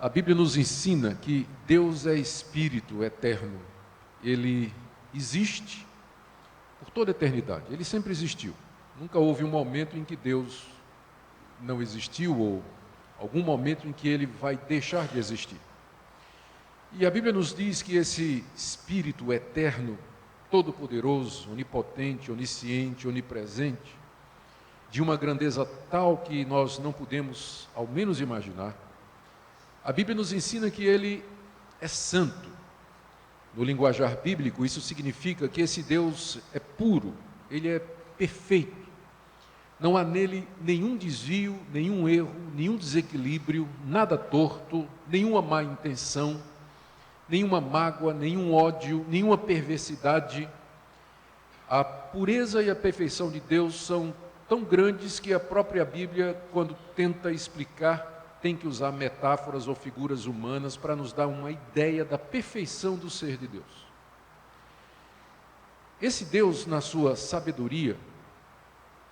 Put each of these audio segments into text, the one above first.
A Bíblia nos ensina que Deus é Espírito eterno. Ele existe por toda a eternidade. Ele sempre existiu. Nunca houve um momento em que Deus não existiu ou algum momento em que Ele vai deixar de existir. E a Bíblia nos diz que esse Espírito eterno, todo-poderoso, onipotente, onisciente, onipresente, de uma grandeza tal que nós não podemos ao menos imaginar, a Bíblia nos ensina que Ele é santo. No linguajar bíblico, isso significa que esse Deus é puro, Ele é perfeito. Não há nele nenhum desvio, nenhum erro, nenhum desequilíbrio, nada torto, nenhuma má intenção, nenhuma mágoa, nenhum ódio, nenhuma perversidade. A pureza e a perfeição de Deus são tão grandes que a própria Bíblia, quando tenta explicar, tem que usar metáforas ou figuras humanas para nos dar uma ideia da perfeição do ser de Deus. Esse Deus, na sua sabedoria,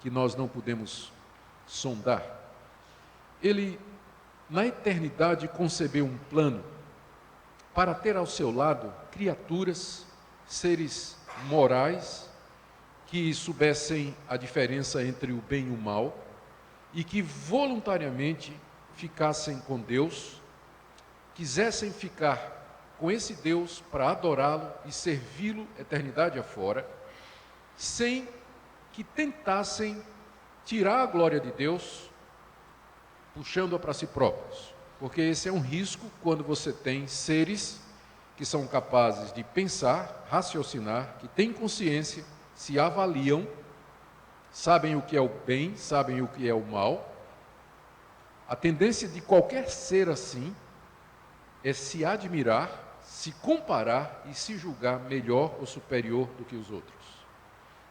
que nós não podemos sondar, Ele, na eternidade, concebeu um plano para ter ao seu lado criaturas, seres morais, que soubessem a diferença entre o bem e o mal, e que voluntariamente ficassem com Deus, quisessem ficar com esse Deus para adorá-lo e servi-lo eternidade afora, sem que tentassem tirar a glória de Deus, puxando-a para si próprios. Porque esse é um risco quando você tem seres que são capazes de pensar, raciocinar, que têm consciência, se avaliam, sabem o que é o bem, sabem o que é o mal. A tendência de qualquer ser assim é se admirar, se comparar e se julgar melhor ou superior do que os outros.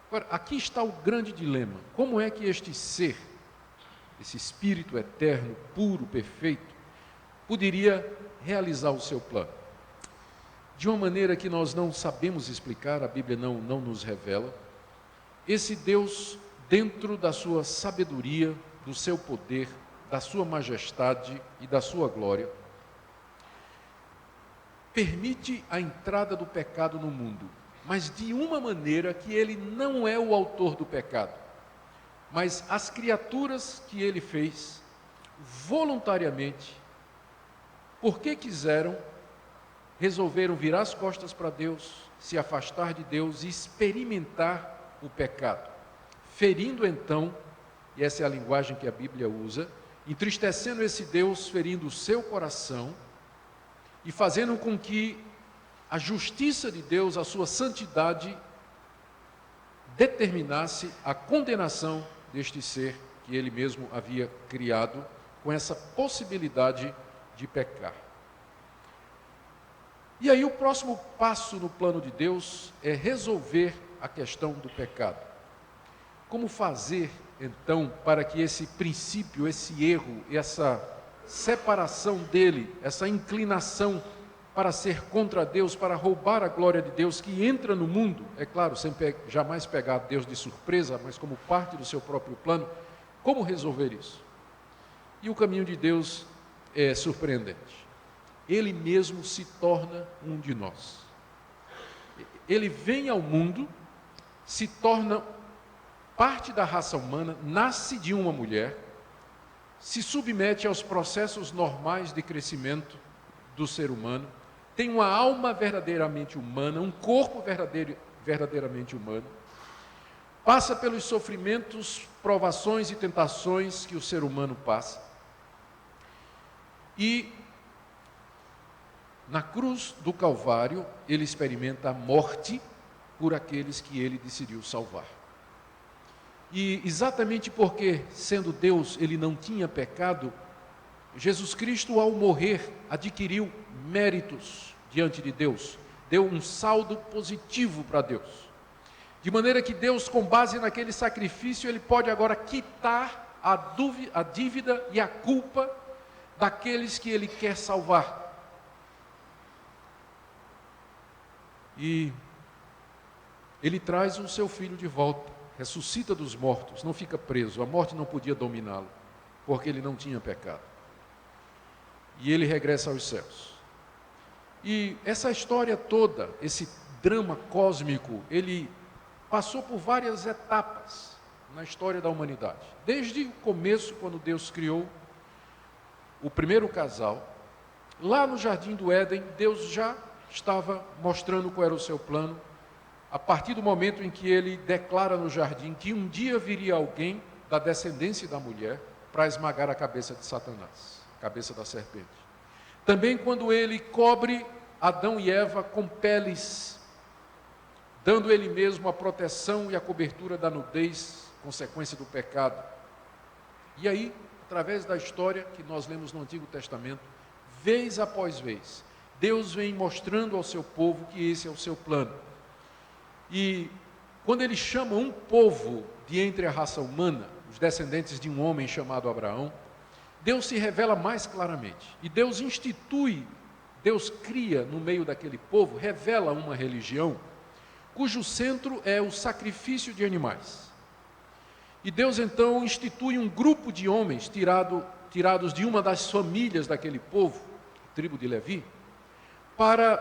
Agora, aqui está o grande dilema. Como é que este ser, esse Espírito eterno, puro, perfeito, poderia realizar o seu plano? De uma maneira que nós não sabemos explicar, a Bíblia não nos revela, esse Deus, dentro da sua sabedoria, do seu poder, da sua majestade e da sua glória, permite a entrada do pecado no mundo, mas de uma maneira que Ele não é o autor do pecado, mas as criaturas que Ele fez, voluntariamente, porque quiseram, resolveram virar as costas para Deus, se afastar de Deus e experimentar o pecado, ferindo então, e essa é a linguagem que a Bíblia usa, entristecendo esse Deus, ferindo o seu coração e fazendo com que a justiça de Deus, a sua santidade, determinasse a condenação deste ser que Ele mesmo havia criado, com essa possibilidade de pecar. E aí o próximo passo no plano de Deus é resolver a questão do pecado. Como fazer, então, para que esse princípio, esse erro, essa separação dele, essa inclinação para ser contra Deus, para roubar a glória de Deus que entra no mundo, é claro, sem jamais pegar Deus de surpresa, mas como parte do seu próprio plano, como resolver isso? E o caminho de Deus é surpreendente. Ele mesmo se torna um de nós. Ele vem ao mundo, se torna parte da raça humana, nasce de uma mulher, se submete aos processos normais de crescimento do ser humano, tem uma alma verdadeiramente humana, um corpo verdadeiramente humano, passa pelos sofrimentos, provações e tentações que o ser humano passa, e na cruz do Calvário, ele experimenta a morte por aqueles que ele decidiu salvar. E exatamente porque, sendo Deus, ele não tinha pecado, Jesus Cristo, ao morrer, adquiriu méritos diante de Deus, deu um saldo positivo para Deus. De maneira que Deus, com base naquele sacrifício, ele pode agora quitar a dívida e a culpa daqueles que ele quer salvar. E ele traz o seu filho de volta, ressuscita dos mortos, não fica preso, a morte não podia dominá-lo, porque ele não tinha pecado. e ele regressa aos céus. E essa história toda, esse drama cósmico, ele passou por várias etapas na história da humanidade. Desde o começo, quando Deus criou o primeiro casal, lá no Jardim do Éden, Deus já estava mostrando qual era o seu plano, a partir do momento em que ele declara no jardim que um dia viria alguém da descendência da mulher para esmagar a cabeça de Satanás, a cabeça da serpente. Também quando ele cobre Adão e Eva com peles, dando ele mesmo a proteção e a cobertura da nudez, consequência do pecado. E aí, através da história que nós lemos no Antigo Testamento, vez após vez, Deus vem mostrando ao seu povo que esse é o seu plano. E quando ele chama um povo de entre a raça humana, os descendentes de um homem chamado Abraão, Deus se revela mais claramente. E Deus institui, Deus cria no meio daquele povo, revela uma religião, cujo centro é o sacrifício de animais. E Deus então institui um grupo de homens tirados de uma das famílias daquele povo, a tribo de Levi, para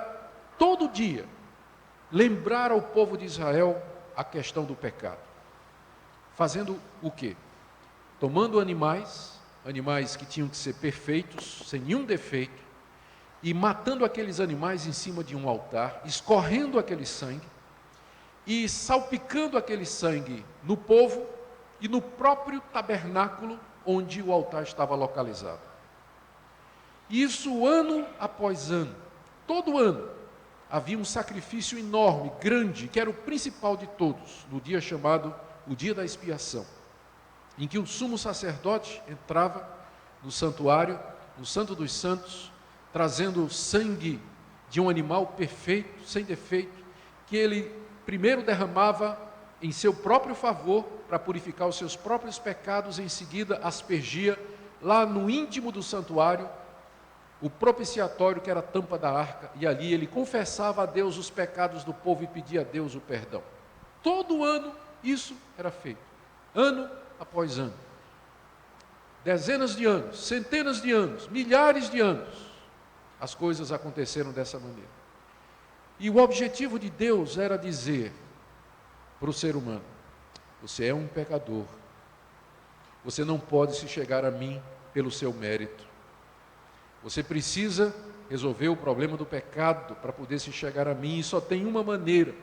todo dia lembrar ao povo de Israel a questão do pecado. Fazendo o quê? Tomando animais que tinham que ser perfeitos, sem nenhum defeito, e matando aqueles animais em cima de um altar, escorrendo aquele sangue, e salpicando aquele sangue no povo e no próprio tabernáculo onde o altar estava localizado. Isso ano após ano, todo ano, havia um sacrifício enorme, grande, que era o principal de todos, no dia chamado o dia da expiação, em que o sumo sacerdote entrava no santuário, no Santo dos Santos, trazendo sangue de um animal perfeito, sem defeito, que ele primeiro derramava em seu próprio favor, para purificar os seus próprios pecados, em seguida aspergia lá no íntimo do santuário, o propiciatório, que era a tampa da arca, e ali ele confessava a Deus os pecados do povo e pedia a Deus o perdão. Todo ano isso era feito, ano após ano. Dezenas de anos, centenas de anos, milhares de anos, as coisas aconteceram dessa maneira. E o objetivo de Deus era dizer para o ser humano: você é um pecador, você não pode se chegar a mim pelo seu mérito. Você precisa resolver o problema do pecado para poder se chegar a mim, e só tem uma maneira: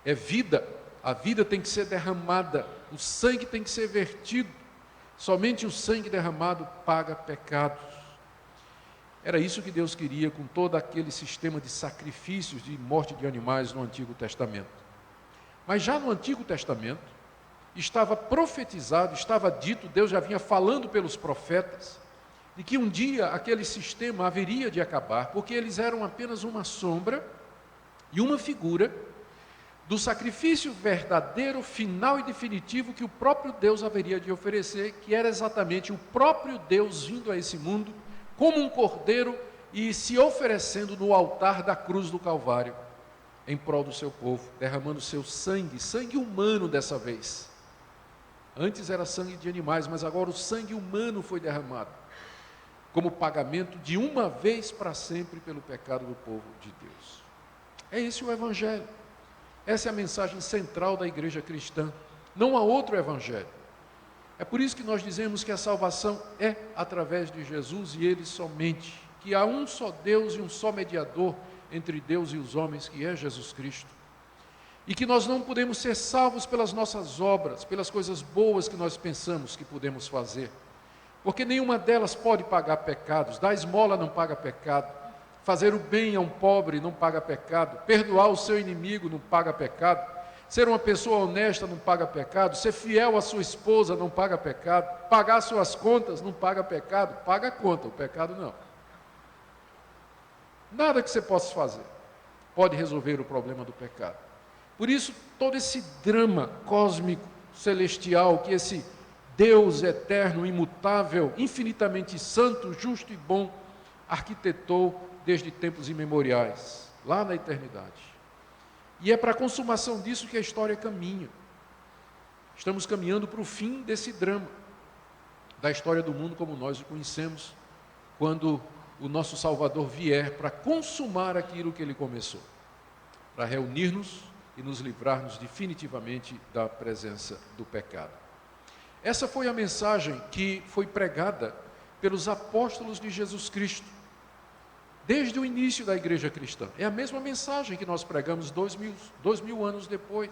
é vida. A vida tem que ser derramada, o sangue tem que ser vertido. Somente o sangue derramado paga pecados. Era isso que Deus queria com todo aquele sistema de sacrifícios, de morte de animais no Antigo Testamento. Mas já no Antigo Testamento estava profetizado, estava dito, Deus já vinha falando pelos profetas, de que um dia aquele sistema haveria de acabar, porque eles eram apenas uma sombra e uma figura do sacrifício verdadeiro, final e definitivo que o próprio Deus haveria de oferecer, que era exatamente o próprio Deus vindo a esse mundo como um cordeiro e se oferecendo no altar da cruz do Calvário, em prol do seu povo, derramando seu sangue, sangue humano dessa vez. Antes era sangue de animais, mas agora o sangue humano foi derramado, como pagamento de uma vez para sempre pelo pecado do povo de Deus. É esse o Evangelho. Essa é a mensagem central da igreja cristã. Não há outro Evangelho. É por isso que nós dizemos que a salvação é através de Jesus e Ele somente. Que há um só Deus e um só mediador entre Deus e os homens, que é Jesus Cristo. E que nós não podemos ser salvos pelas nossas obras, pelas coisas boas que nós pensamos que podemos fazer. Porque nenhuma delas pode pagar pecados. Dar esmola não paga pecado. Fazer o bem a um pobre não paga pecado. Perdoar o seu inimigo não paga pecado. Ser uma pessoa honesta não paga pecado. Ser fiel à sua esposa não paga pecado. Pagar suas contas não paga pecado. Paga a conta, o pecado não. Nada que você possa fazer pode resolver o problema do pecado. Por isso, todo esse drama cósmico, celestial, que esse Deus eterno, imutável, infinitamente santo, justo e bom, arquitetou desde tempos imemoriais, lá na eternidade. E é para a consumação disso que a história caminha. Estamos caminhando para o fim desse drama, da história do mundo como nós o conhecemos, quando o nosso Salvador vier para consumar aquilo que ele começou, para reunir-nos e nos livrar-nos definitivamente da presença do pecado. Essa foi a mensagem que foi pregada pelos apóstolos de Jesus Cristo, desde o início da igreja cristã. É a mesma mensagem que nós pregamos 2000 anos depois.